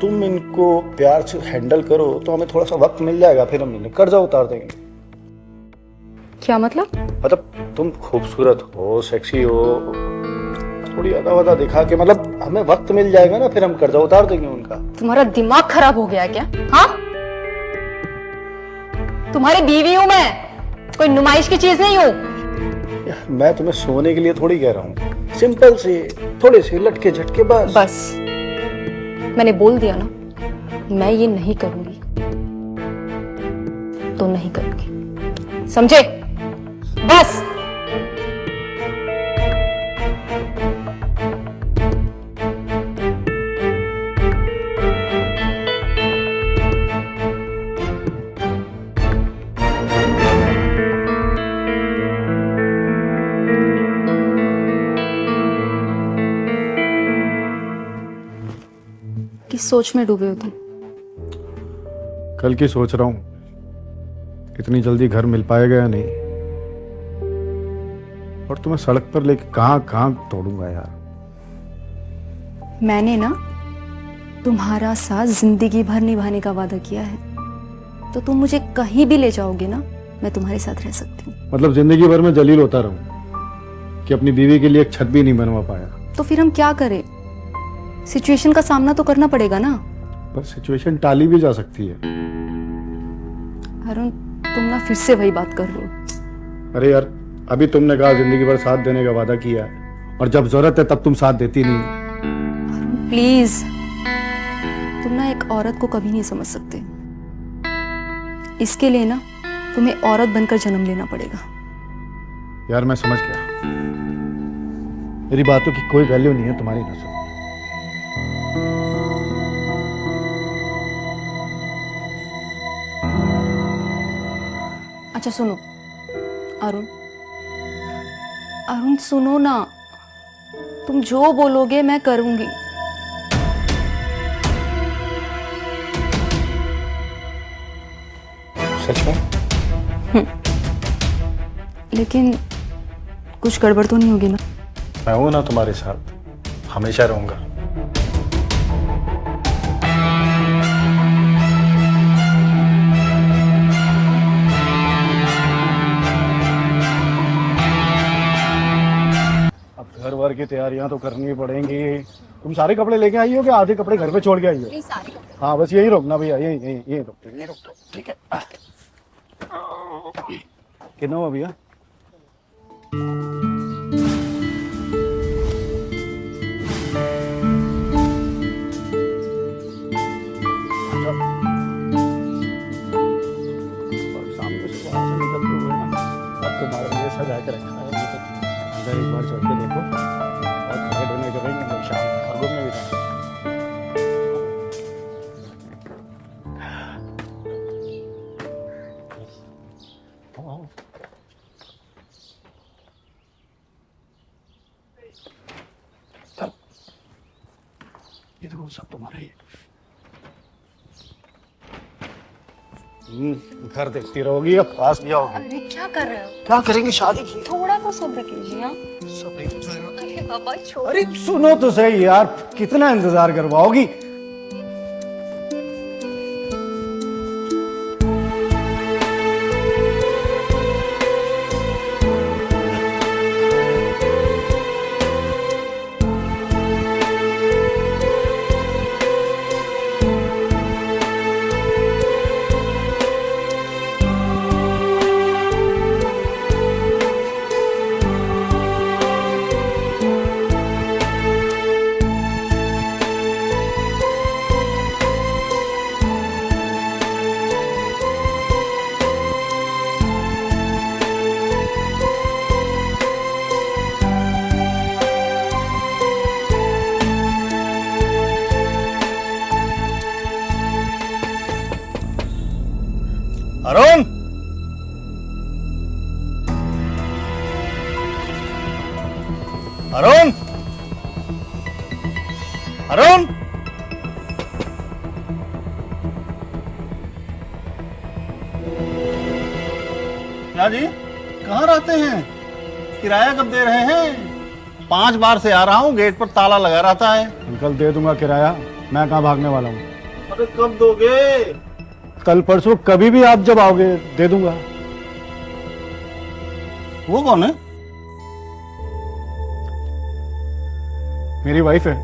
तुम इनको प्यार से हैंडल करो तो हमें थोड़ा सा वक्त मिल जाएगा, फिर हम इन्हें कर्जा उतार देंगे। क्या मतलब? मतलब तुम खूबसूरत हो, सेक्सी हो, थोड़ी अदा वदा दिखा के मतलब हमें वक्त मिल जाएगा ना, फिर हम कर्जा उतार देंगे उनका। तुम्हारा दिमाग खराब हो गया है क्या? हाँ, तुम्हारी बीवी हूं मैं, कोई नुमाइश की चीज नहीं हूं। यार मैं तुम्हें सोने के लिए थोड़ी कह रहा हूँ, सिंपल से थोड़े से लटके झटके बस। बस मैंने बोल दिया ना, मैं ये नहीं करूंगी तो नहीं करूंगी, समझे? बस। किस सोच में डूबे हो तुम? कल की सोच रहा हूँ, इतनी जल्दी घर मिल पाएगा या नहीं, और तुम्हें सड़क पर लेके कहां कहां तोड़ूंगा यार। मैंने ना तुम्हारा साथ जिंदगी भर निभाने का वादा किया है, तो तुम मुझे कहीं भी ले जाओगे ना, मैं तुम्हारे साथ रह सकती हूँ। मतलब जिंदगी भर में जलील होता रहूं कि अपनी बीवी के लिए एक छत भी नहीं बनवा पाया। तो फिर हम क्या करें? सिचुएशन का सामना तो करना पड़ेगा ना। पर सिचुएशन टाली भी जा सकती है। अरुण, तुम ना फिर से वही बात कर रहे हो। अरे यार, अभी तुमने कहा जिंदगी भर साथ देने का वादा किया है, और जब जरूरत है तब तुम साथ देती नहीं। अरुण प्लीज, तुम ना एक औरत को कभी नहीं समझ सकते। इसके लिए ना तुम्हें औरत बनकर जन्म लेना पड़ेगा। यार मैं समझ गया, मेरी बातों की कोई वैल्यू नहीं है तुम्हारी नजर में। अच्छा सुनो अरुण, अरुण सुनो ना, तुम जो बोलोगे मैं करूंगी। सच में? लेकिन कुछ गड़बड़ तो नहीं होगी ना? मैं हूं ना तुम्हारे साथ, हमेशा रहूंगा। अब घर वर की तैयारियां तो करनी पड़ेंगी। तुम सारे कपड़े लेके आई हो कि आधे कपड़े घर पे छोड़ के आई हो? हाँ बस यही रोकना भैया, यही रोक दो, ठीक है? कितना हुआ भैया? सामने से वहां से निकलते हुए ना, अब तो बाहर में सजा के रखा है, अंदर एक बार चढ़ के देखो, और खड़े ढोने करेंगे हम लोग शाम को, और घूमने भी जाएंगे। चल, ये देखो सब तुम्हारा ही। घर देखती रहोगी या पास भी आओगी? अरे क्या कर रहे हो? क्या करेंगे, शादी की? थोड़ा तो सब्र कीजिए। अरे बाबा छोड़। अरे सुनो तो सही यार, कितना इंतजार करवाओगी? अरुण, अरुण, अरुण, क्या जी, कहाँ रहते हैं? किराया कब दे रहे हैं? 5 बार से आ रहा हूँ, गेट पर ताला लगा रहता है। अंकल दे दूंगा किराया, मैं कहाँ भागने वाला हूँ। अरे कब दोगे? कल परसों कभी भी आप जब आओगे दे दूंगा। वो कौन है? मेरी वाइफ है,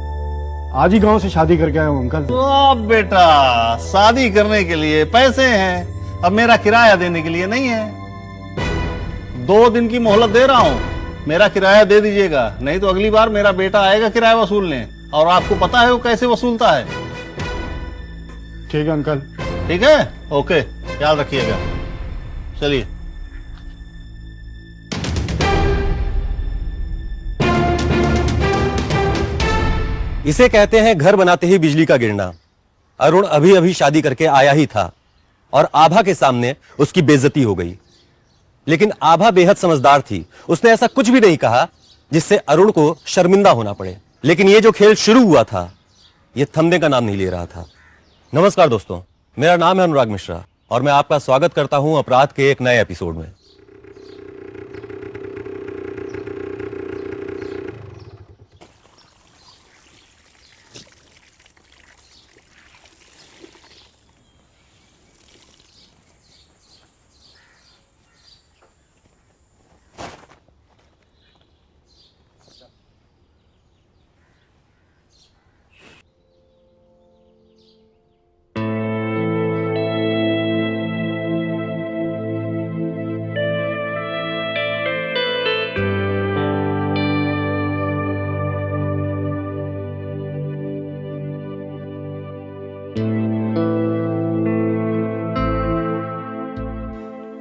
आज ही गांव से शादी करके आया हूँ अंकल। तो बेटा शादी करने के लिए पैसे हैं, अब मेरा किराया देने के लिए नहीं है। 2 दिन की मोहलत दे रहा हूँ, मेरा किराया दे दीजिएगा, नहीं तो अगली बार मेरा बेटा आएगा किराया वसूलने, और आपको पता है वो कैसे वसूलता है। ठीक है अंकल। ठीक है, ओके, ख्याल रखिएगा। चलिए। इसे कहते हैं घर बनाते ही बिजली का गिरना। अरुण अभी अभी शादी करके आया ही था और आभा के सामने उसकी बेइज्जती हो गई। लेकिन आभा बेहद समझदार थी, उसने ऐसा कुछ भी नहीं कहा जिससे अरुण को शर्मिंदा होना पड़े। लेकिन यह जो खेल शुरू हुआ था यह थमने का नाम नहीं ले रहा था। नमस्कार दोस्तों, मेरा नाम है अनुराग मिश्रा और मैं आपका स्वागत करता हूं अपराध के एक नए एपिसोड में।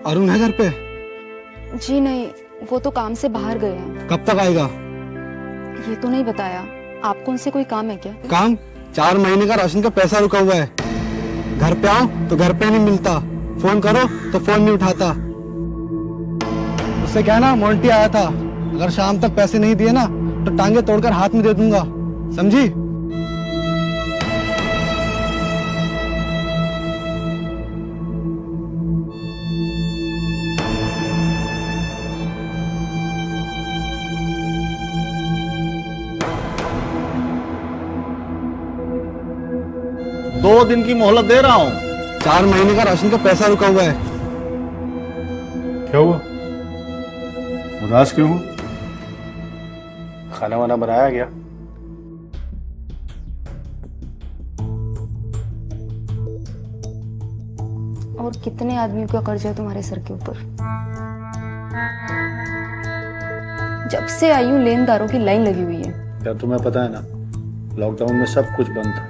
अरुण है घर पे? जी नहीं, वो तो काम से बाहर गए हैं। कब तक आएगा? ये तो नहीं बताया। आपको उनसे कोई काम है क्या? काम? 4 महीने का राशन का पैसा रुका हुआ है। घर पे आओ तो घर पे नहीं मिलता, फोन करो तो फोन नहीं उठाता। उससे कहना मोंटी आया था, अगर शाम तक पैसे नहीं दिए ना तो टांगे तोड़कर हाथ में दे दूंगा, समझी? दो दिन की मोहलत दे रहा हूँ। 4 महीने का राशन का पैसा रुका हुआ है। क्या हुआ? उदास क्यों हो? खाना वाना बनाया गया? और कितने आदमियों का कर्जा है तुम्हारे सर के ऊपर? जब से आई हूँ लेनदारों की लाइन लगी हुई है। क्या तुम्हें पता है ना, लॉकडाउन में सब कुछ बंद था,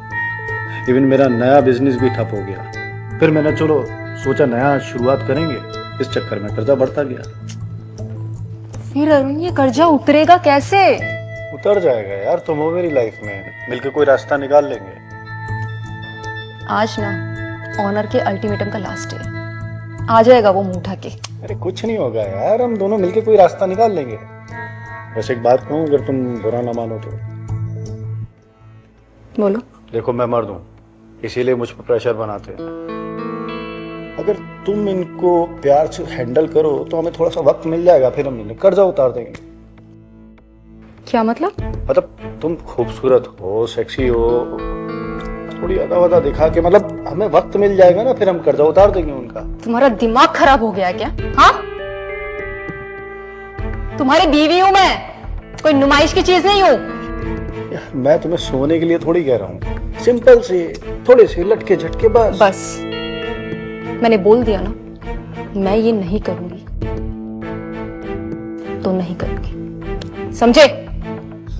इवन मेरा नया बिजनेस भी ठप हो गया। फिर मैंने चलो सोचा नया शुरुआत करेंगे, इस चक्कर में कर्जा बढ़ता गया। फिर अरुण ये कर्जा उतरेगा कैसे? उतर जाएगा यार, तुम हो मेरी लाइफ में, मिलके कोई रास्ता निकाल लेंगे। आज ना ऑनर के अल्टीमेटम का लास्ट है, आ जाएगा वो मुंह उठा के। अरे कुछ नहीं होगा यार, हम दोनों मिलके कोई रास्ता निकाल लेंगे। वैसे एक बात कहूँ, अगर तुम बुरा ना मानो तो। बोलो। देखो मैं मर्द हूँ, इसीलिए मुझ पर प्रेशर बनाते हैं। अगर तुम इनको प्यार से हैंडल करो तो हमें थोड़ा सा वक्त मिल जाएगा, फिर हम इन्हें कर्जा उतार देंगे। क्या मतलब? मतलब तुम खूबसूरत हो, सेक्सी हो, थोड़ी अदा वदा दिखा के, मतलब हमें वक्त मिल जाएगा ना, फिर हम कर्जा उतार देंगे उनका। तुम्हारा दिमाग खराब हो गया क्या? हाँ, तुम्हारी बीवी हूं मैं, कोई नुमाइश की चीज नहीं हूं। यार मैं तुम्हें सोने के लिए थोड़ी कह रहा हूँ, सिंपल से थोड़े से लटके झटके बस। बस मैंने बोल दिया ना, मैं ये नहीं करूंगी तो नहीं करूंगी, समझे?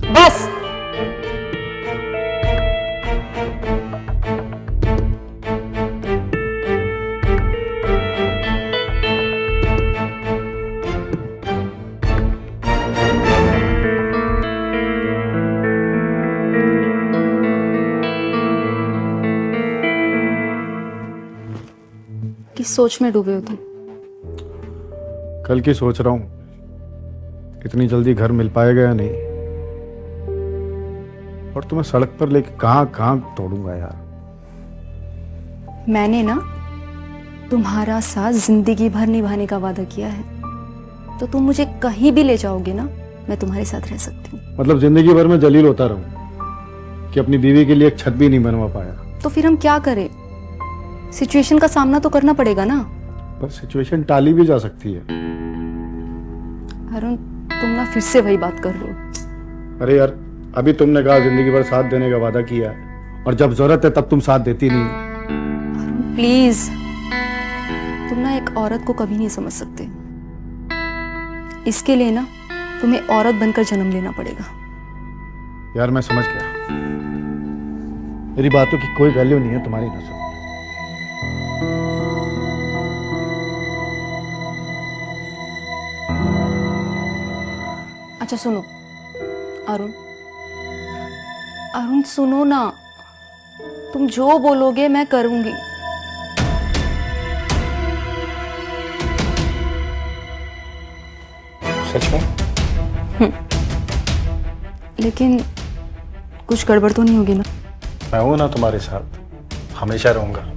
बस। किस सोच में डूबे हो तुम? कल की सोच रहा हूँ, इतनी जल्दी घर मिल पाएगा या नहीं, और तुम्हें सड़क पर लेके कहाँ कहाँ तोड़ूंगा यार। मैंने ना तुम्हारा साथ जिंदगी भर निभाने का वादा किया है, तो तुम मुझे कहीं भी ले जाओगे ना, मैं तुम्हारे साथ रह सकती हूँ। मतलब जिंदगी भर में जलील होता रहूं? कि अपनी बीवी के लिए एक छत भी नहीं बनवा पाया। तो फिर हम क्या करें? सिचुएशन का सामना तो करना पड़ेगा ना। पर सिचुएशन टाली भी जा सकती है। अरुण, तुम ना फिर से वही बात कर रहे हो। अरे यार, अभी तुमने कहा जिंदगी भर साथ देने का वादा किया है, और जब जरूरत है तब तुम साथ देती नहीं हो। अरुण प्लीज, तुम ना एक औरत को कभी नहीं समझ सकते। इसके लिए ना तुम्हें औरत बनकर जन्म लेना पड़ेगा। यार मैं समझ गया, मेरी बातों की कोई वैल्यू नहीं है तुम्हारी नजर में। अच्छा सुनो अरुण, अरुण सुनो ना, तुम जो बोलोगे मैं करूंगी। सच में? लेकिन कुछ गड़बड़ तो नहीं होगी ना? मैं हूं ना तुम्हारे साथ, हमेशा रहूंगा।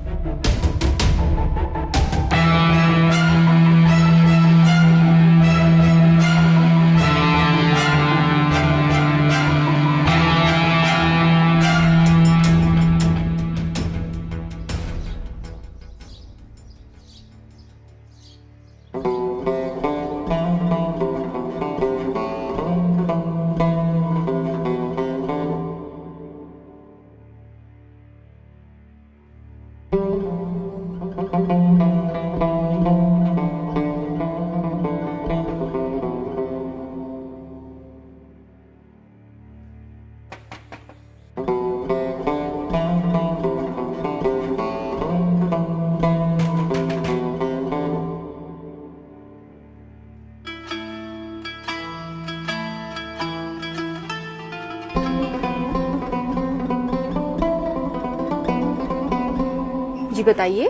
जी बताइए,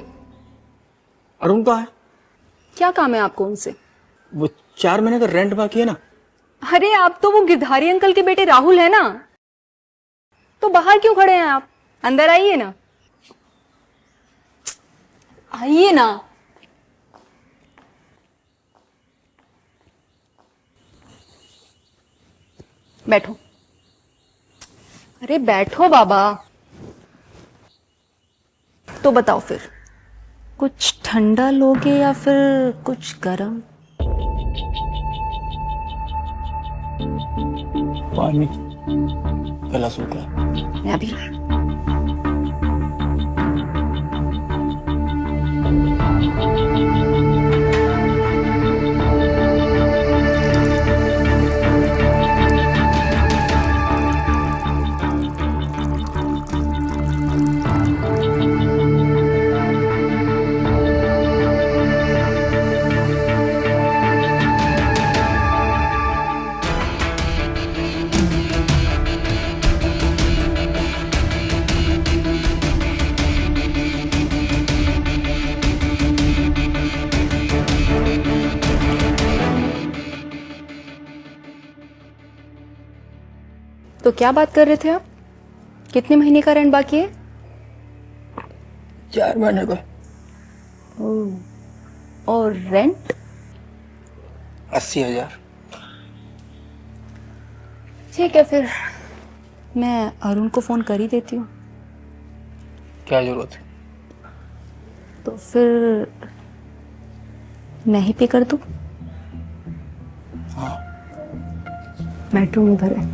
अरुण कहाँ है? क्या काम है आपको उनसे? वो 4 महीने का रेंट बाकी है ना। अरे आप तो वो गिरधारी अंकल के बेटे राहुल है ना, तो बाहर क्यों खड़े हैं आप? अंदर आइए ना, आइए ना। बैठो। अरे बैठो बाबा। तो बताओ फिर, कुछ ठंडा लोगे या फिर कुछ गरम? पानी गला सूखा। मैं अभी तो क्या बात कर रहे थे आप? कितने महीने का रेंट बाकी है? 4 महीने का। और रेंट? 80,000। ठीक है, फिर मैं अरुण को फोन कर ही देती हूँ। क्या जरूरत है? तो फिर मैं ही पे कर दूँ? हाँ। बेडरूम उधर है।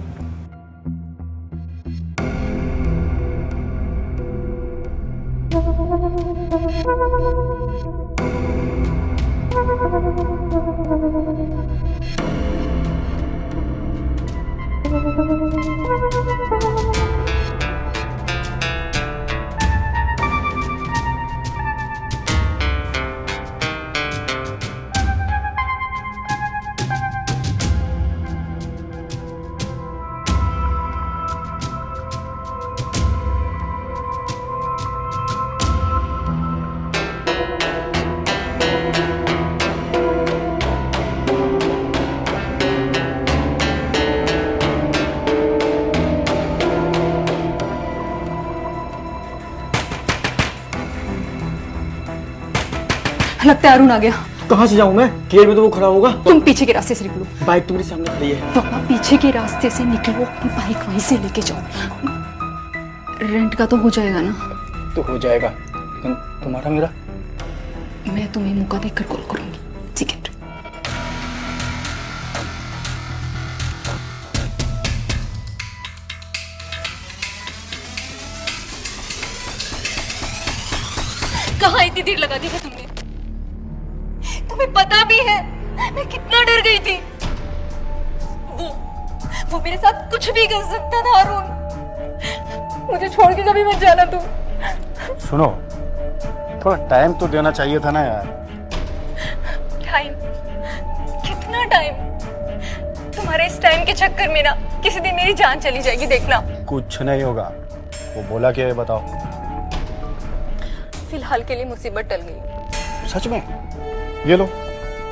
लगता है अरुण आ गया। कहाँ से जाऊँ मैं? गेट में तो वो खड़ा होगा। तुम पीछे के रास्ते से निकलो। बाइक तुम्हारे सामने खड़ी है। पापा पीछे के रास्ते से निकलो, अपनी बाइक वहीं से लेके जाओ। रेंट का तो हो जाएगा ना? तो हो जाएगा, लेकिन तुम्हारा मेरा। मैं तुम्हें मौका देखकर कॉल करूंगी, ठीक है? कहाँ इतनी देर लगा दी है तुमने? तुम्हें पता भी है मैं कितना डर गई थी। वो मेरे साथ कुछ भी कर सकता था अरुण। मुझे छोड़ के कभी मत जाना तुम। सुनो, थोड़ा टाइम तो देना चाहिए था ना यार। टाइम? कितना टाइम? तुम्हारे इस टाइम के चक्कर में ना किसी दिन मेरी जान चली जाएगी, देखना। कुछ नहीं होगा। वो बोला क्या है बताओ? फिलहाल के लिए मुसीबत टल गई। सच में? ये लो,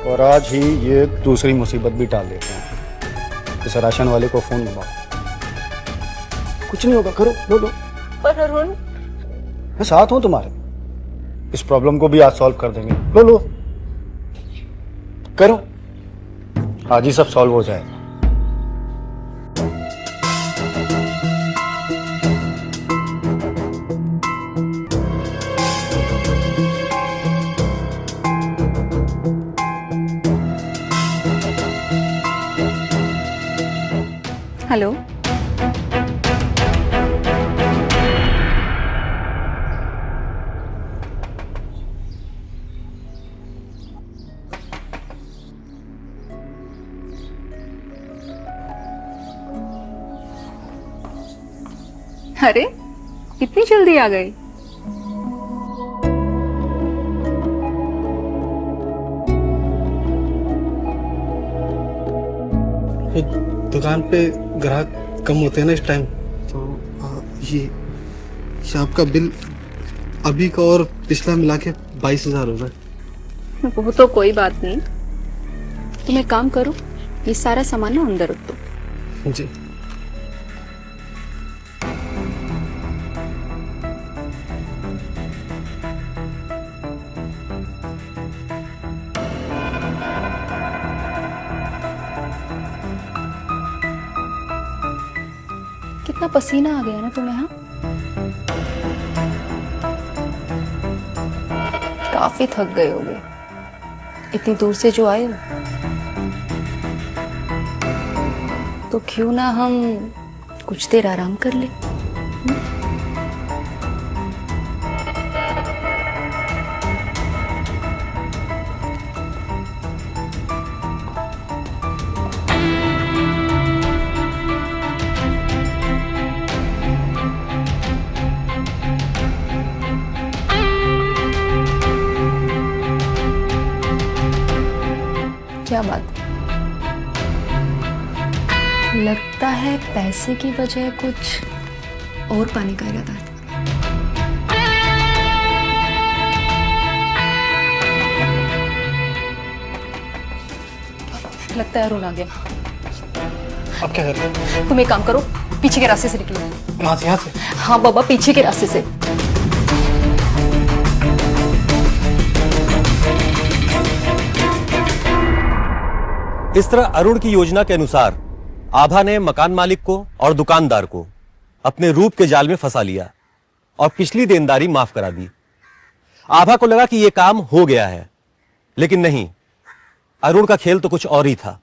और आज ही ये दूसरी मुसीबत भी टाल देते हैं। इस राशन वाले को फोन लगाओ। कुछ नहीं होगा, करो, लो लो। पर अरुण, मैं साथ हूं तुम्हारे। इस प्रॉब्लम को भी आज सॉल्व कर देंगे। लो लो, करो, आज ही सब सॉल्व हो जाएगा। हेलो। अरे, इतनी जल्दी आ गई? दुकान पे ग्राहक कम होते हैं ना इस टाइम, तो ये आपका बिल अभी का और पिछला मिला के 22,000 हो रहा है। वो तो कोई बात नहीं, तुम एक काम करो, ये सारा सामान ना अंदर रख दो। जी। कितना पसीना आ गया ना तुम्हें? हाँ, काफी थक गए होगे इतनी दूर से जो आए हो। तो क्यों ना हम कुछ देर आराम कर ले? क्या बात? लगता है पैसे की वजह कुछ और पाने का इरादा है। लगता है अरुण आ गया। अब क्या कर रहे हैं? तुम एक काम करो, पीछे के रास्ते से निकलो। यहाँ से? यहाँ से? हाँ बाबा, पीछे के रास्ते से। इस तरह अरुण की योजना के अनुसार आभा ने मकान मालिक को और दुकानदार को अपने रूप के जाल में फंसा लिया और पिछली देनदारी माफ करा दी। आभा को लगा कि यह काम हो गया है, लेकिन नहीं, अरुण का खेल तो कुछ और ही था।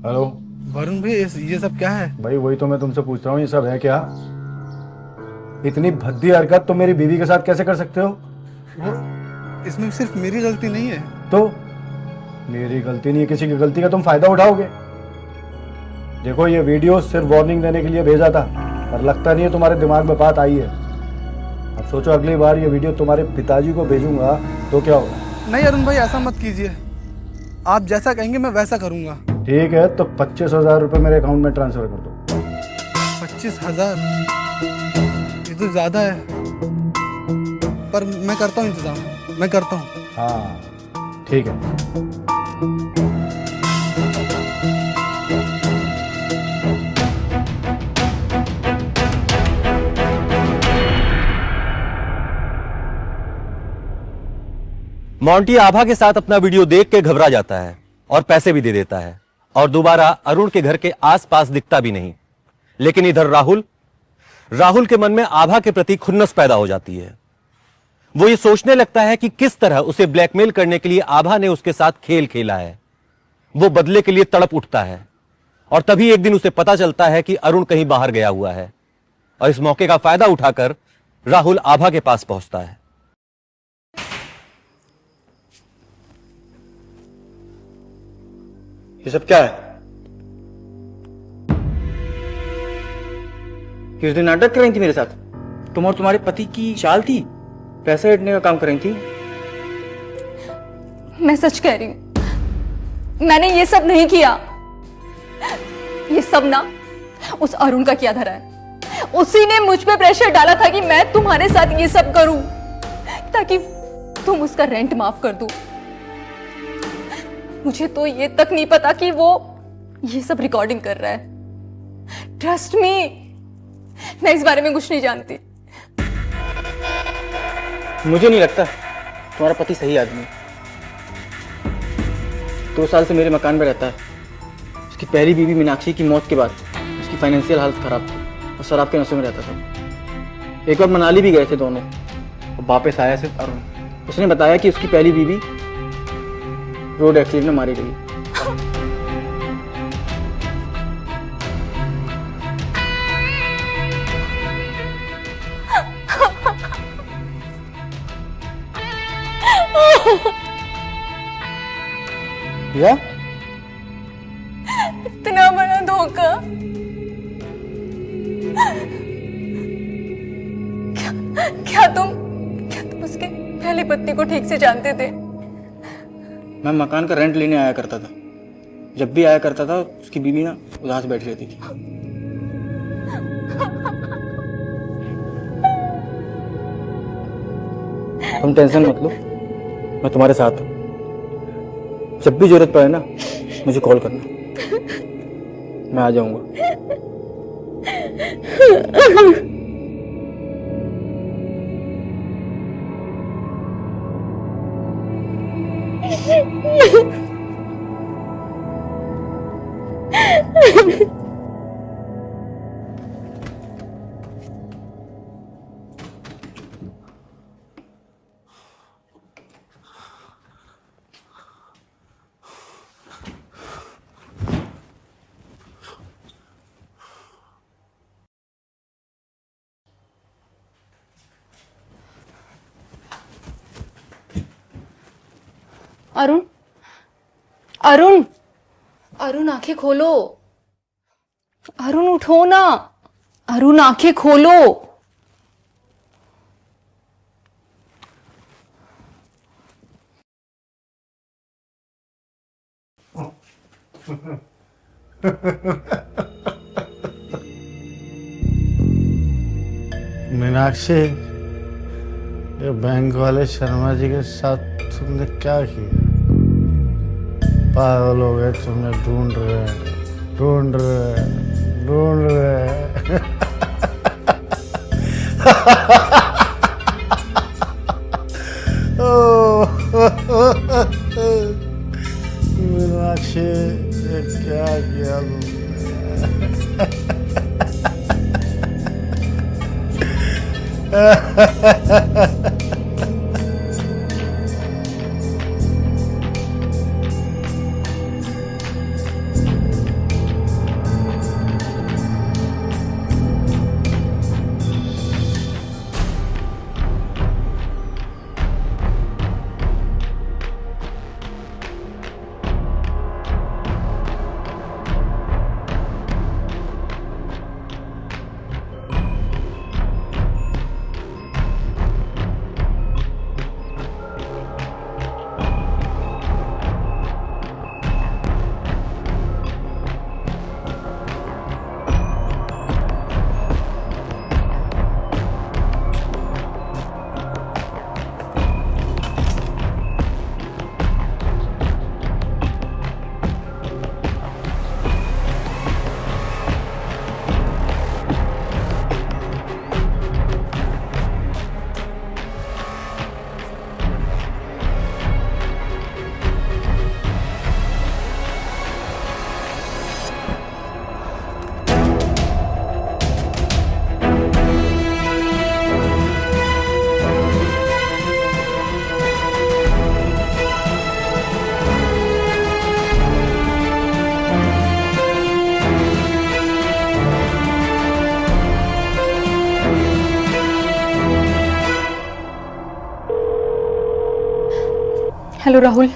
हेलो वरुण भाई, ये सब क्या है? भाई, वही तो मैं तुमसे पूछ रहा हूँ, ये सब है क्या? इतनी भद्दी हरकत तुम मेरी बीवी के साथ कैसे कर सकते हो? वो इसमें सिर्फ मेरी गलती नहीं है। तो मेरी गलती नहीं है, किसी की गलती का तुम फायदा उठाओगे। देखो ये वीडियो सिर्फ वार्निंग देने के लिए भेजा था, पर लगता नहीं है तुम्हारे दिमाग में बात आई है। अब सोचो अगली बार ये वीडियो तुम्हारे पिताजी को भेजूंगा तो क्या होगा। नहीं अरुण भाई, ऐसा मत कीजिए। आप जैसा कहेंगे मैं वैसा करूंगा। ठीक है, तो 25,000 रुपये मेरे अकाउंट में ट्रांसफर कर दो। 25,000? ये तो ज्यादा है, पर मैं करता हूँ इंतजाम, मैं करता हूँ। हाँ ठीक है। मोंटी आभा के साथ अपना वीडियो देख के घबरा जाता है और पैसे भी दे देता है और दोबारा अरुण के घर के आसपास दिखता भी नहीं। लेकिन इधर राहुल के मन में आभा के प्रति खुन्नस पैदा हो जाती है। वो ये सोचने लगता है कि किस तरह उसे ब्लैकमेल करने के लिए आभा ने उसके साथ खेल खेला है। वो बदले के लिए तड़प उठता है और तभी एक दिन उसे पता चलता है कि अरुण कहीं बाहर गया हुआ है और इस मौके का फायदा उठाकर राहुल आभा के पास पहुंचता है। ये सब क्या है? कि उस दिन नाटक कर रही थी मेरे साथ? तुम और तुम्हारे पति की चाल थी, पैसे हटने का काम कर रही थी। मैं सच कह रही हूं, मैंने ये सब नहीं किया। ये सब ना उस अरुण का किया धरा है। उसी ने मुझ पे प्रेशर डाला था कि मैं तुम्हारे साथ ये सब करूं ताकि तुम उसका रेंट माफ कर दो। मुझे तो ये तक नहीं पता कि वो ये सब रिकॉर्डिंग कर रहा है। ट्रस्ट मी, मैं इस बारे में कुछ नहीं जानती। मुझे नहीं लगता तुम्हारा पति सही आदमी है। 2 साल से मेरे मकान में रहता है। उसकी पहली बीवी मीनाक्षी की मौत के बाद उसकी फाइनेंशियल हालत खराब थी और शराब के नशे में रहता था। एक बार मनाली भी गए थे दोनों और वापस आया सिर्फ अरुण। उसने बताया कि उसकी पहली बीवी रोड एक्सीडेंट में मारी गई। या? इतना बड़ा धोखा। क्या तुम उसके पहले पत्नी को ठीक से जानते थे? मैं मकान का रेंट लेने आया करता था। जब भी आया करता था उसकी बीवी ना उदास बैठी रहती थी। तुम टेंशन मत लो, मैं तुम्हारे साथ हूं। जब भी जरूरत पड़े ना मुझे कॉल करना, मैं आ जाऊंगा। अरुण, अरुण, अरुण आंखें खोलो। अरुण उठो ना। अरुण आंखें खोलो। मीनाक्षी, ये बैंक वाले शर्मा जी के साथ तुमने क्या किया? पागल हो गए, तुम्हें ढूंढ रहे मीनाक्षी, ये क्या किया तुमने? हेलो राहुल।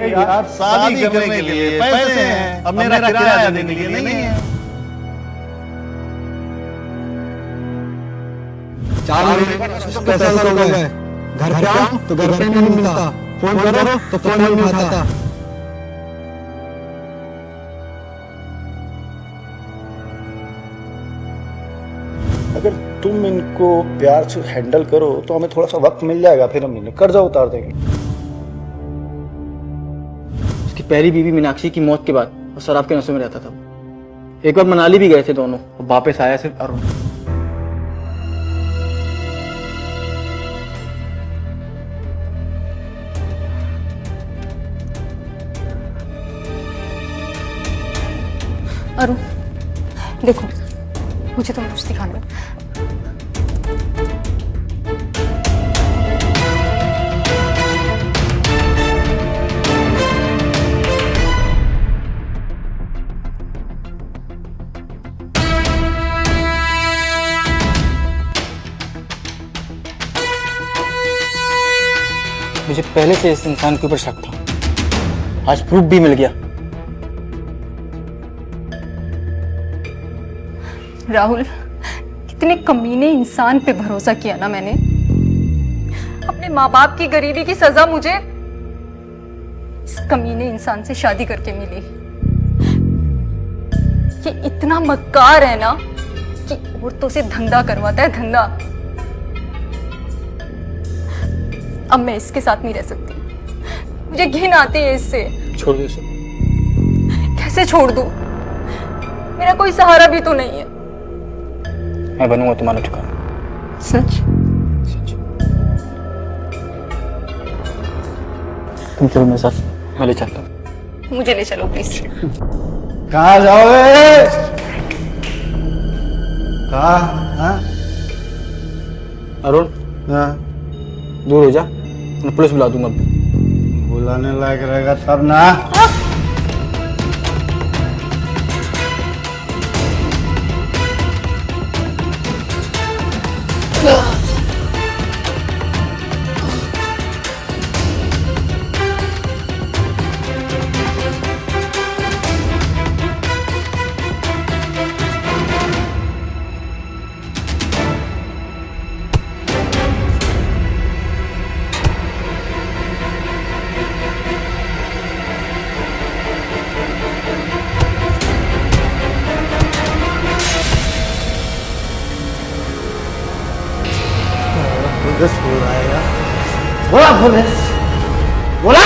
यार शादी करने के लिए पैसे हैं, अब मेरा किराया देने के लिए नहीं है। 4 महीने पैसा हो गया, घर पे आओ तो घर पे नहीं मिलता, फोन करो तो फोन नहीं उठाता। अगर तुम इनको प्यार से हैंडल करो तो हमें थोड़ा सा वक्त मिल जाएगा, फिर हम इन्हें कर्जा उतार देंगे। उसकी पहली बीवी मीनाक्षी की मौत के बाद वो शराब के नशे में रहता था। एक बार मनाली भी गए थे दोनों, और वापस आया सिर्फ अरुण। अरुण देखो, मुझे तुम कुछ दिखाना। मुझे पहले से इस इंसान के ऊपर शक था, आज प्रूफ भी मिल गया। राहुल, कितने कमीने इंसान पे भरोसा किया ना मैंने। अपने माँ बाप की गरीबी की सजा मुझे इस कमीने इंसान से शादी करके मिली। ये इतना मक्कार है ना कि औरतों से धंधा करवाता है, धंधा। अब मैं इसके साथ नहीं रह सकती, मुझे घिन आती है इससे। छोड़ दो इसे। कैसे छोड़ दूं? मेरा कोई सहारा भी तो नहीं है। मैं बनूंगा तुम्हारा ठिकाना। सच? तुम चलो मेरे साथ, मैं ले चलता हूँ। मुझे ले चलो प्लीज। कहाँ जाओगे? कहाँ? हाँ? अरुण हाँ? दूर हो जा, मैं पुलिस बुला दूंगा। बुलाने लायक रहेगा तब ना। पुलिस बुलाएगा? बोला पुलिस, बोला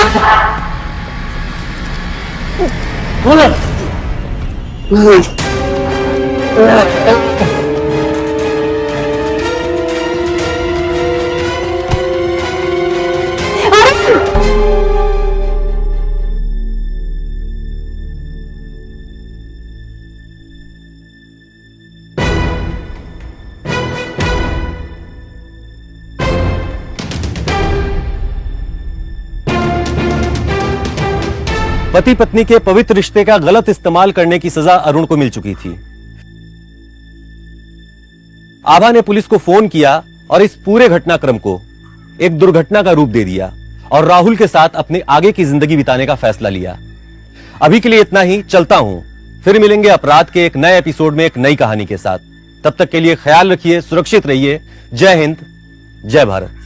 पति पत्नी के पवित्र रिश्ते का गलत इस्तेमाल करने की सजा अरुण को मिल चुकी थी। आभा ने पुलिस को फोन किया और इस पूरे घटनाक्रम को एक दुर्घटना का रूप दे दिया और राहुल के साथ अपने आगे की जिंदगी बिताने का फैसला लिया। अभी के लिए इतना ही, चलता हूं। फिर मिलेंगे अपराध के एक नए एपिसोड में एक नई कहानी के साथ। तब तक के लिए ख्याल रखिए, सुरक्षित रहिए। जय हिंद, जय भारत।